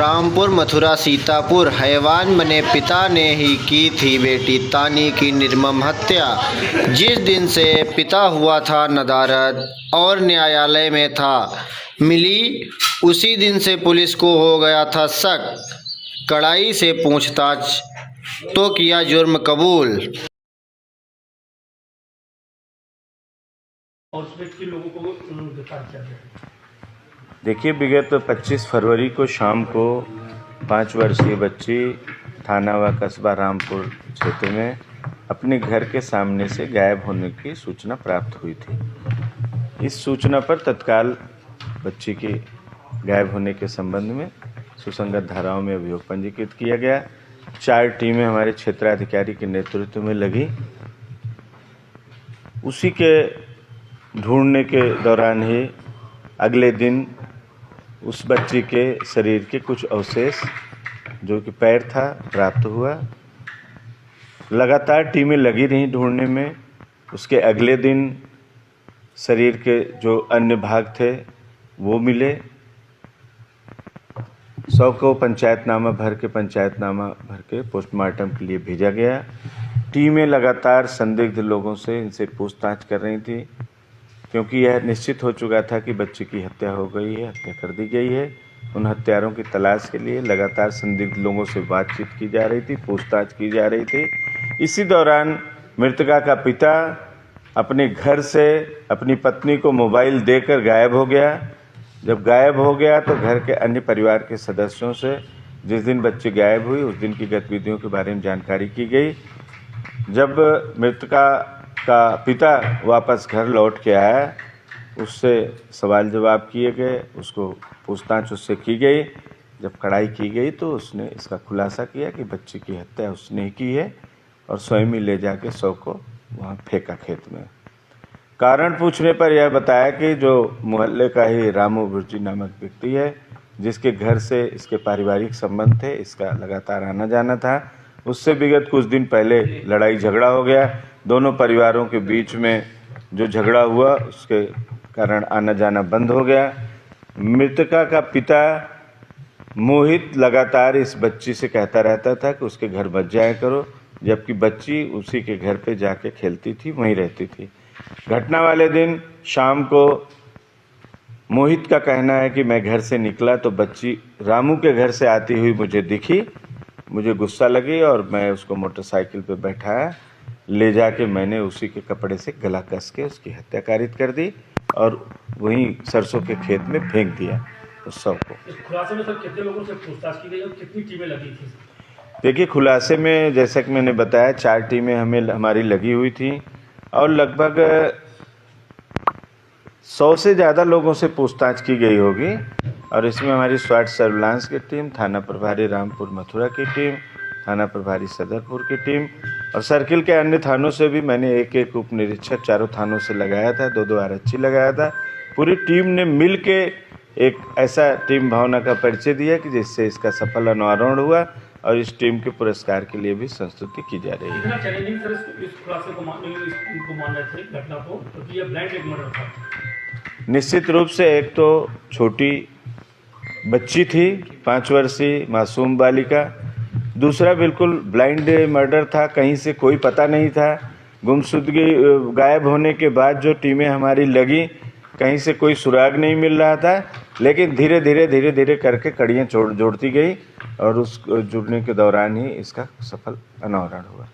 रामपुर मथुरा सीतापुर हैवान बने पिता ने ही की थी बेटी तानी की निर्मम हत्या। जिस दिन से पिता हुआ था नदारद और न्यायालय में था मिली, उसी दिन से पुलिस को हो गया था शक। कड़ाई से पूछताछ तो किया जुर्म कबूल। और उस व्यक्ति लोगों को गिरफ्तार किया गया। देखिए, विगत 25 फरवरी को शाम को 5 वर्षीय बच्ची थाना व कस्बा रामपुर क्षेत्र में अपने घर के सामने से गायब होने की सूचना प्राप्त हुई थी। इस सूचना पर तत्काल बच्ची के गायब होने के संबंध में सुसंगत धाराओं में अभियोग पंजीकृत किया गया। 4 टीमें हमारे क्षेत्राधिकारी के नेतृत्व में लगी। उसी के ढूंढने के दौरान ही अगले दिन उस बच्ची के शरीर के कुछ अवशेष जो कि पैर था प्राप्त हुआ। लगातार टीमें लगी रहीं ढूंढने में। उसके अगले दिन शरीर के जो अन्य भाग थे वो मिले। शव को पंचायतनामा भर के पोस्टमार्टम के लिए भेजा गया। टीमें लगातार संदिग्ध लोगों से इनसे पूछताछ कर रही थी, क्योंकि यह निश्चित हो चुका था कि बच्ची की हत्या हो गई है, हत्या कर दी गई है। उन हत्यारों की तलाश के लिए लगातार संदिग्ध लोगों से बातचीत की जा रही थी, पूछताछ की जा रही थी। इसी दौरान मृतका का पिता अपने घर से अपनी पत्नी को मोबाइल देकर गायब हो गया। जब गायब हो गया तो घर के अन्य परिवार के सदस्यों से जिस दिन बच्ची गायब हुई उस दिन की गतिविधियों के बारे में जानकारी की गई। जब मृतका का पिता वापस घर लौट के आया, उससे सवाल जवाब किए गए, उसको पूछताछ उससे की गई। जब कड़ाई की गई तो उसने इसका खुलासा किया कि बच्ची की हत्या उसने ही की है और स्वयं ही ले जाके शव को वहाँ फेंका खेत में। कारण पूछने पर यह बताया कि जो मोहल्ले का ही रामू बुर्जी नामक व्यक्ति है, जिसके घर से इसके पारिवारिक संबंध थे, इसका लगातार आना जाना था, उससे विगत कुछ दिन पहले लड़ाई झगड़ा हो गया। दोनों परिवारों के बीच में जो झगड़ा हुआ उसके कारण आना जाना बंद हो गया। मृतका का पिता मोहित लगातार इस बच्ची से कहता रहता था कि उसके घर मत जाया करो, जबकि बच्ची उसी के घर पे जाके खेलती थी, वहीं रहती थी। घटना वाले दिन शाम को मोहित का कहना है कि मैं घर से निकला तो बच्ची रामू के घर से आती हुई मुझे दिखी। मुझे गुस्सा लगी और मैं उसको मोटरसाइकिल पे बैठाया, ले जाके मैंने उसी के कपड़े से गला कस के उसकी हत्या कारित कर दी और वहीं सरसों के खेत में फेंक दिया उस शव को। इस खुलासे में सर कितने लोगों से पूछताछ की गई और कितनी टीमें लगी थी? देखिए, खुलासे में जैसा कि मैंने बताया 4 टीमें हमारी लगी हुई थी और लगभग 100 से ज़्यादा लोगों से पूछताछ की गई होगी। और इसमें हमारी स्वाट सर्विलांस की टीम, थाना प्रभारी रामपुर मथुरा की टीम, थाना प्रभारी सदरपुर की टीम और सर्किल के अन्य थानों से भी मैंने एक उप निरीक्षक चारों थानों से लगाया था, 2 आरक्षी लगाया था। पूरी टीम ने मिल के एक ऐसा टीम भावना का परिचय दिया कि जिससे इसका सफल अनावरण हुआ और इस टीम के पुरस्कार के लिए भी संस्तुति की जा रही है। निश्चित रूप से एक तो छोटी बच्ची थी, 5 वर्षीय मासूम बालिका। दूसरा बिल्कुल ब्लाइंड मर्डर था, कहीं से कोई पता नहीं था। गुमशुदगी गायब होने के बाद जो टीमें हमारी लगी, कहीं से कोई सुराग नहीं मिल रहा था, लेकिन धीरे धीरे करके कड़ियाँ जोड़ती गई और उस जुड़ने के दौरान ही इसका सफल अनावरण हुआ।